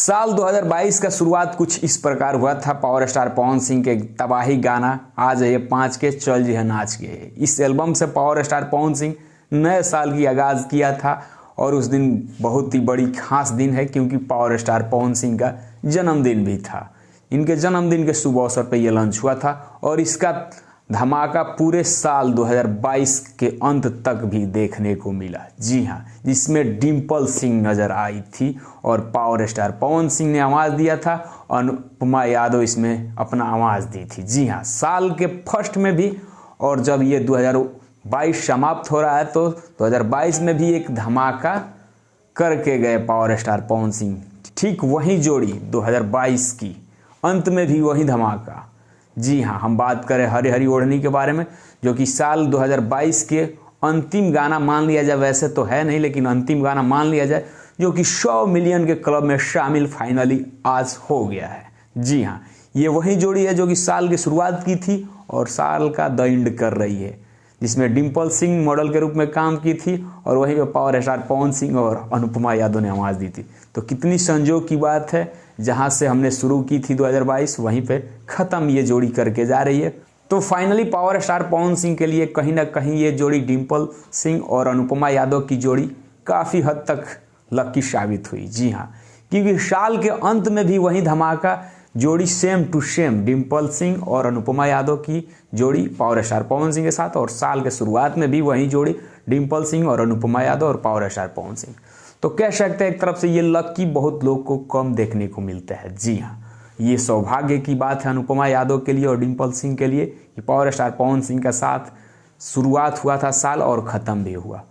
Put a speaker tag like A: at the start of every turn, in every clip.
A: साल 2022 का शुरुआत कुछ इस प्रकार हुआ था। पावर स्टार पवन सिंह के तबाही गाना आ जाइए 5 के चल जी है नाच के, इस एल्बम से पावर स्टार पवन सिंह नए साल की आगाज़ किया था। और उस दिन बहुत ही बड़ी खास दिन है क्योंकि पावर स्टार पवन सिंह का जन्मदिन भी था। इनके जन्मदिन के शुभ अवसर पर यह लॉन्च हुआ था और इसका धमाका पूरे साल 2022 के अंत तक भी देखने को मिला। जी हाँ, जिसमें डिम्पल सिंह नजर आई थी और पावर स्टार पवन सिंह ने आवाज़ दिया था, अनुपमा यादव इसमें अपना आवाज़ दी थी। जी हाँ, साल के फर्स्ट में भी, और जब ये 2022 समाप्त हो रहा है तो 2022 में भी एक धमाका करके गए पावर स्टार पवन सिंह। ठीक वही जोड़ी 2022 की अंत में भी वही धमाका। जी हाँ, हम बात करें हरी हरी ओढ़नी के बारे में, जो कि साल 2022 के अंतिम गाना मान लिया जाए, वैसे तो है नहीं लेकिन अंतिम गाना मान लिया जाए, जो कि 100 मिलियन के क्लब में शामिल फाइनली आज हो गया है। जी हाँ, ये वही जोड़ी है जो कि साल की शुरुआत की थी और साल का द एंड कर रही है, जिसमें डिम्पल सिंह मॉडल के रूप में काम की थी और वहीं पे पावर स्टार पवन सिंह और अनुपमा यादव ने आवाज़ दी थी। तो कितनी संजोग की बात है, जहां से हमने शुरू की थी 2022 वहीं पे ख़त्म ये जोड़ी करके जा रही है। तो finally power star Pawan Singh के लिए कहीं ना कहीं ये जोड़ी डिम्पल सिंह और अनुपमा यादव की जोड़ी काफ़ी हद तक लकी साबित हुई। जी हाँ, क्योंकि साल के अंत में भी वही धमाका जोड़ी same to same Dimple Singh और अनुपमा यादव की जोड़ी पावर स्टार पवन सिंह के साथ, और साल के शुरुआत में भी वही जोड़ी डिम्पल सिंह और अनुपमा यादव और पावर स्टार पवन सिंह। तो कह सकते हैं एक तरफ से ये लकी बहुत लोग को कम देखने को मिलता है। जी हाँ, ये सौभाग्य की बात है अनुपमा यादव के लिए और डिम्पल सिंह के लिए कि पावर स्टार पवन सिंह का साथ शुरुआत हुआ था साल और ख़त्म भी हुआ।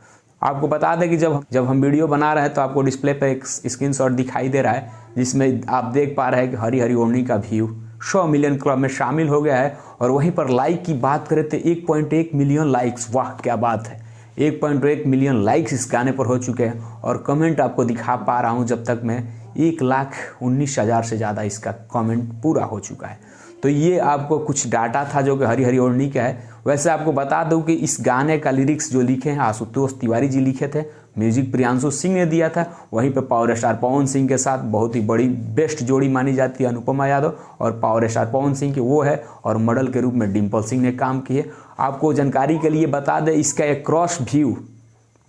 A: आपको बता दें कि जब हम वीडियो बना रहे हैं तो आपको डिस्प्ले पर एक स्क्रीनशॉट दिखाई दे रहा है, जिसमें आप देख पा रहे हैं कि हरी हरी ओढ़नी का व्यू 100 मिलियन क्लब में शामिल हो गया है। और वहीं पर लाइक की बात करें तो 1.1 मिलियन लाइक्स, वाह क्या बात है, 1.1 मिलियन लाइक्स इस गाने पर हो चुके हैं। और कमेंट आपको दिखा पा रहा हूं जब तक मैं 1,19,000 से ज़्यादा इसका कमेंट पूरा हो चुका है। तो ये आपको कुछ डाटा था जो कि हरी हरी ओढ़नी का है। वैसे आपको बता दूं कि इस गाने का लिरिक्स जो लिखे हैं आशुतोष तिवारी जी लिखे थे, म्यूजिक प्रियांशु सिंह ने दिया था। वहीं पे पावर स्टार पवन सिंह के साथ बहुत ही बड़ी बेस्ट जोड़ी मानी जाती है अनुपमा यादव, और पावर स्टार पवन सिंह की वो है, और मॉडल के रूप में डिम्पल सिंह ने काम किए। आपको जानकारी के लिए बता दें, इसका एक क्रॉस व्यू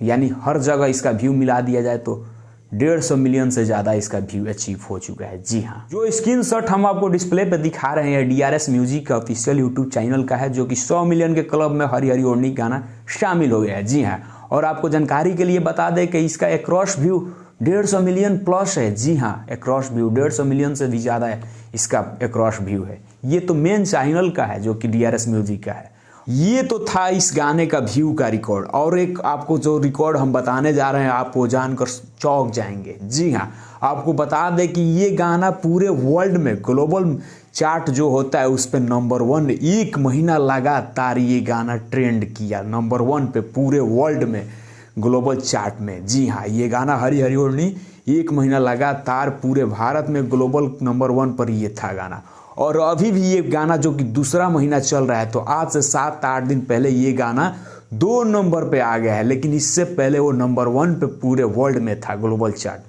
A: यानी हर जगह इसका व्यू मिला दिया जाए तो 150 मिलियन से ज़्यादा इसका व्यू अचीव हो चुका है। जी हाँ, जो स्क्रीनशॉट हम आपको डिस्प्ले पे दिखा रहे हैं DRS म्यूजिक का ऑफिशियल यूट्यूब चैनल का है, जो कि 100 मिलियन के क्लब में हरी हरी ओढ़नी गाना शामिल हो गया है। जी हाँ, और आपको जानकारी के लिए बता दें कि इसका एक्रॉस व्यू 150 मिलियन प्लस है। जी हाँ, एक्रॉस व्यू 150 मिलियन से भी ज़्यादा है इसका एक्रॉस व्यू है। ये तो मेन चैनल का है जो कि DRS म्यूजिक का है। ये तो था इस गाने का व्यू का रिकॉर्ड, और एक आपको जो रिकॉर्ड हम बताने जा रहे हैं आप वो जानकर चौंक जाएंगे। जी हाँ, आपको बता दें कि ये गाना पूरे वर्ल्ड में ग्लोबल चार्ट जो होता है उस पर नंबर 1, 1 महीना लगातार ये गाना ट्रेंड किया नंबर 1 पे पूरे वर्ल्ड में ग्लोबल चार्ट में। जी हाँ, ये गाना हरी हरी ओढ़नी 1 महीना लगातार पूरे भारत में ग्लोबल नंबर 1 पर ये था गाना। और अभी भी ये गाना जो कि दूसरा महीना चल रहा है, तो आज से 7-8 दिन पहले ये गाना 2 नंबर पे आ गया है, लेकिन इससे पहले वो नंबर 1 पे पूरे वर्ल्ड में था ग्लोबल चार्ट।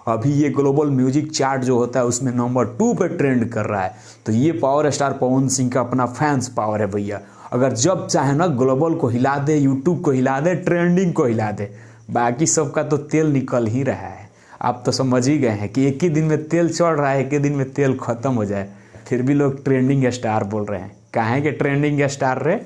A: अभी ये ग्लोबल म्यूजिक चार्ट जो होता है उसमें नंबर 2 पे ट्रेंड कर रहा है। तो ये पावर स्टार पवन सिंह का अपना फैंस पावर है भैया। अगर जब चाहे ना ग्लोबल को हिला दे, यूट्यूब को हिला दे, ट्रेंडिंग को हिला दे, बाकी सबका तो तेल निकल ही रहा है। आप तो समझ ही गए हैं कि एक ही दिन में तेल चढ़ रहा है, एक ही दिन में तेल खत्म हो जाए, फिर भी लोग ट्रेंडिंग स्टार बोल रहे हैं। काहे के ट्रेंडिंग स्टार रे?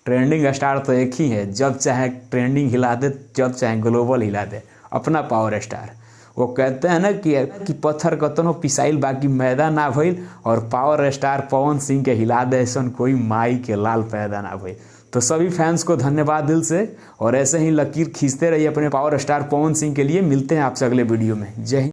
A: ट्रेंडिंग स्टार तो एक ही है, जब चाहे ट्रेंडिंग हिला दे, जब चाहे ग्लोबल हिला दे, अपना पावर स्टार। वो कहते हैं ना कि पत्थर कतनो पिसाइल बाकी मैदा ना भइल, और पावर स्टार पवन सिंह के हिला दे ऐसा कोई माई के लाल पैदा ना भइल। तो सभी फैंस को धन्यवाद दिल से, और ऐसे ही लकीर खींचते रहिए अपने पावर स्टार पवन सिंह के लिए। मिलते हैं आपसे अगले वीडियो में। जय हिंद।